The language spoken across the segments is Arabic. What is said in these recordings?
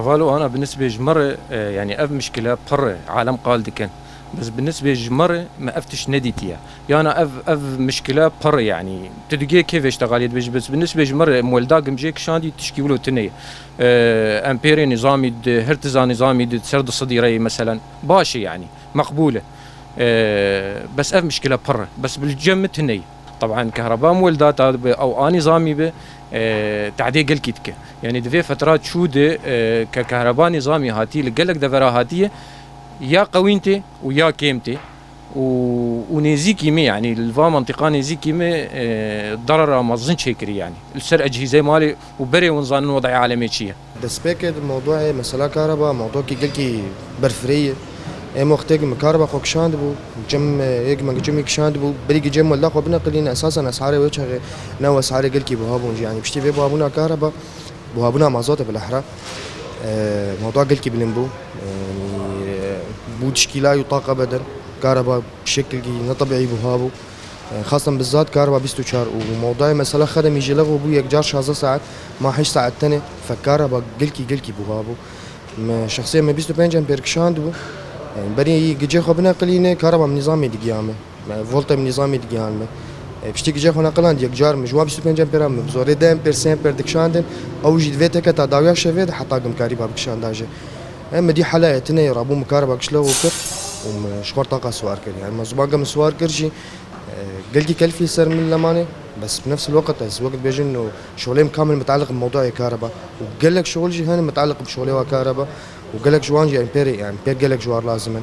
هوالو أنا بالنسبة جمرة يعني أف مشكلة بره عالم قال دكان، بس بالنسبة جمرة ما أفتش نديتيا يعني أنا أف مشكلة بره يعني تدقي كيف اشتغل يد بس بالنسبة جمرة مولداق مجيك شاندي تشكي ولو تنية أمبيري نظامي هرتزا نظامي سرد الصديري مثلا باشي يعني مقبولة. بس أف مشكلة بره بس بالجمة تنية طبعا كهرباء مولدات او اني نظامي به تعدي قل كيتك يعني دفي فترات شودة ككهرباء نظامي هاتي لقلك دفرا هاتيه يا قوينتي ويا كيمتي ونيزيكي مي يعني الفا منطقة نيزيكي مي ضرر ما ظنش هيكري يعني السر اجهزه مالي وبري ونظن وضعي عالمي شيء بس بكد موضوع مثلا كهرباء موضوع كي قلكي برفريه ام وقت كهرباء خوك شاندبو جم هيك ما جم شاندبو بريق جم ولا خو بنقلين اساسا اسعار وجه نو اسعار قلكي بوهابون يعني بشتي في بوهابونا كهرباء بوهابونا مازوت بالاحرى موضوع قلكي بلمبو يعني بو تشكيله وطاقه بدل كهرباء بشكل طبيعي بوهابو خاصة بالذات كهرباء 24 وموضوع مثلا خدم يجي لغو بو يكجار 16 ساعات ما حيش ساعة تانية فكهرباء قلكي بوهابو شخصيا ما 25 امبير كشاندبو يعني بري جي خو بنقلينه كهرباء من نظامي دقيامه فولتا من نظامي دقيامه بشتي جي خو نقلان ديك جار مجوا 25 امبير بزوري دام بيرسين بير دكشاندن او جي دفيتك تا داويا شفيد حتى قم كهرباء بكشانداجه اما دي حالة تني رابو مكهرباء كشلو وكر ومشكور طاقة سوار كر يعني مزباقة من سوار كرجي قلقي كلفي سر من لمانه بس بنفس الوقت بيجي انه شغلي كامل متعلق بموضوع الكهرباء وقال لك شغل جي هنا متعلق بشغلي وكهرباء وقال لك جوان جي امبيري يعني امبير قال لك جوار لازما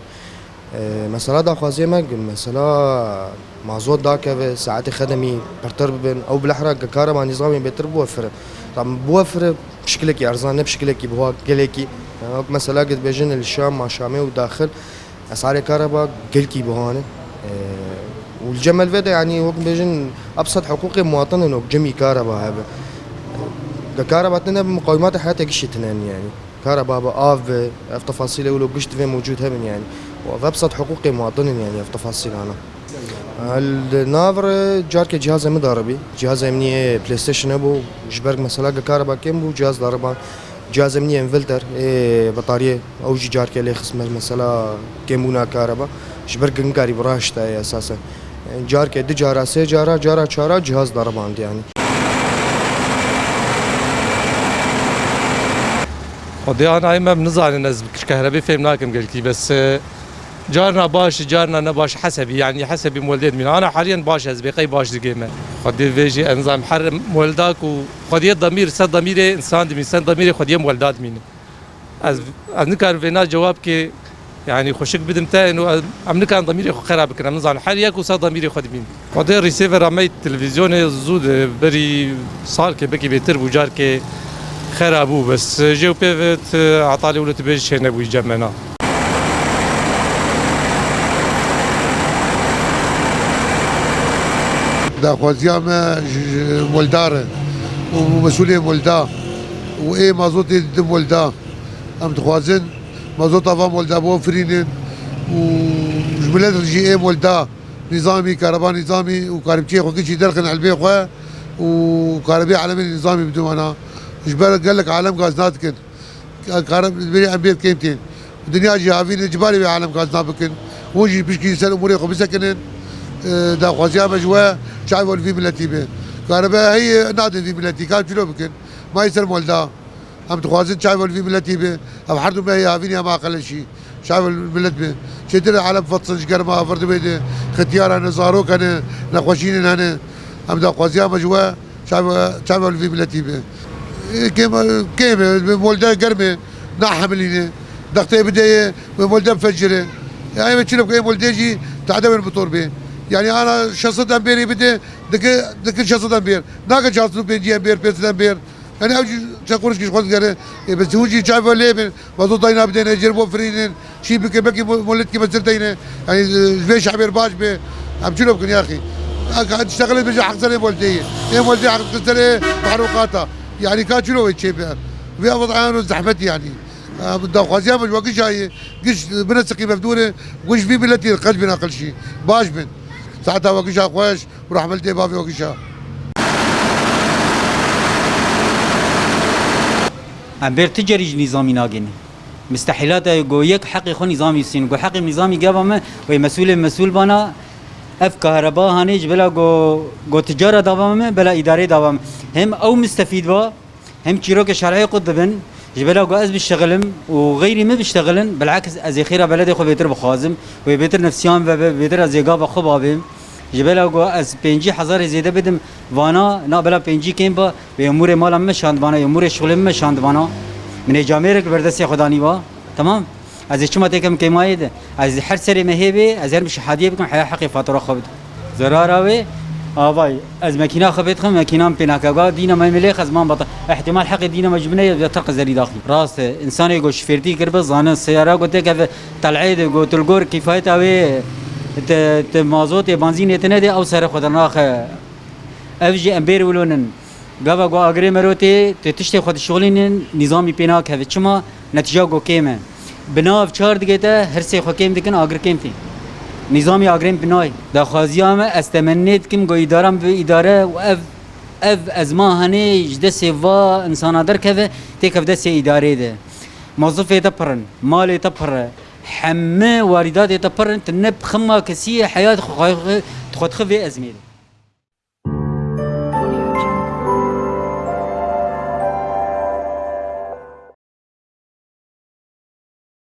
مثلا دا خوازيما مثلا مازوت داك ساعات خدمي برتربن او بالاحرى كهرباء نظامي بيتر بوفر طبعا بوفر بشكلك ارزان بشكلك بهو قالكي يعني مثلا قد بيجن الشام مع شامي وداخل اسعار الكهرباء قلكي بهونه والجمل فدا يعني وقت بيجن ابسط حقوق المواطن انه جمي كهرباء هذا كهرباء تنا بمقومات حياتك قشت تنين يعني كهرباء اف تفاصيل ولو قشت في موجود هبن يعني وابسط حقوق المواطن يعني في تفاصيل انا النافر جارك جهاز مضاربي جهاز امنيه بلاي ستيشن ابو جبرك مثلا كهرباء كم جهاز ضربان جهاز امنيه انفلتر بطاريه او جي جارك اللي خصم مثلا كيمونا كهرباء جبرك نقاري براشتا اساسا جارك دي جارا سي جارا چارا جهاز ضربان يعني خدي انا ايما بنزعل الناس كهرباء فهمناكم قلتي بس جارنا باش جارنا نباش حسبي يعني حسبي مولدات من انا حاليا باش ازبقي باش دقيمه خدي فيجي انظام حرم مولداك وخدي الضمير صد ضميري انسان من سن ضميري خدي مولدات مني از نكر فينا جواب كي يعني خوشك بدمتا انه عم كان ضميري خراب كنا نزعل حاليا وصار ضميري خد مني خدي الريسيفر عمي التلفزيون زود بري صار كي بكي بيتر بوجار كي خرابو بس جو بيفت عطالي ولا تبيش هنا بيجمعنا دا خوازيام مولدار ومسؤولية مولدا وايه مازوت دم مولدا ام تخوازن مازوت افا مولدا بوفرين وجملات رجي ايه مولدا نظامي كهرباء نظامي وكهربتي خو كيشي دلخن على البيت خو وكهرباء عالمي نظامي بدون انا جبال قال لك عالم غازنات كن كهرباء امبير كيمتين الدنيا جي عارفين جبالي بعالم غازنات بكن وجي بشكي يسال اموري خو بسكنن دا خوازيام جوا شعب في ملتي به كهرباء هي نادي في ملتي كان شنو بكن ما يصير مولدا هم تخوازن شعب في ملتي به هم حردوا ما هي عارفين ما اقل شيء شعب الملت به شدر على فطس جر ما فرد بيد ختيار انا زارو كان نخوشين هنا هم دا خوازيام جوا شعب في ملتي به كيما مولدا قرمه نحملينه ضغطه بدايه مولدا مفجره يعني ما تشوف كيما مولدا يجي تعدم الموتور به يعني انا شخصيا امبيري بدي دك شخصيا امبير ناقل شخصيا بيجي امبير بيت امبير يعني اوجي تقولش كيش خذ قال بس هو جي شايف ليه وضو ضينا بدينا يجربوا فرينين شي بكي مولد كي بزرتينا يعني في شعبير باش به عم شنو بكن يا اخي اشتغلت بيجي حق زي مولدي هي مولدي حق زي محروقاتها يعني كان شنو يتشي بها في وضعان زحمتي يعني بدها خوازيام مش وقش هاي قش بنسقي مبدونه وقش في بلتي القلب ناقل شيء باش بن ساعتها وقشها خوش وراح عملت بافي وقشها عبر تجري نظامي ناجن مستحيلات جو يك حقي خو نظامي سين جو حقي نظامي جابما ومسؤول بانا اف كهرباء هانيج بلا جو تجاره دوام بلا اداره دوام هم او مستفيد با هم شيروك شرعي قدبن جبلا جو از بشتغلم وغيري ما بيشتغلن بالعكس از خيره بلدي خو بيتر بخازم وبيتر نفسيان وبيتر از يقاب خو بابم جبلا جو از 5000 زياده بدم وانا نا بلا 50 كيم با بامور مال مشاند وانا امور شغل مشاند وانا من جامعه بردسي خداني با تمام از چما تکم کمایه از هر سری مهبه از هر مش حادیه بکم حیا حقی فاتوره خوب زراراوي آوای از ماکینا خبیت خم ماکینام پیناکاگا دینا مملی خزمان بطا احتمال حق دینا مجبنه بطرق زری داخلی راست انسانی گوش فردی کرب زانه سیاره گوته که طلعید گوت الگور کفایت اوی مازوت بنزین اتنه ده او سر خدناخ افجی امبیر ولونن گاوا گو اگری مروتی تشتی خود شغلین نظامی پیناک هفت چما نتیجه گو کیمه بناف چهار دیگه ده هر سه خاکیم دیکن آگر کیم تی نظامی آگریم بنای ده خازیام استمنیت کم گو ادارم به اداره و اف از ما هنی جده سوا انسان در که تکف ده سی اداره ده موظف تپرن مال تپر همه واردات تپرن تنب خما کسی حیات خود خوی ازمیده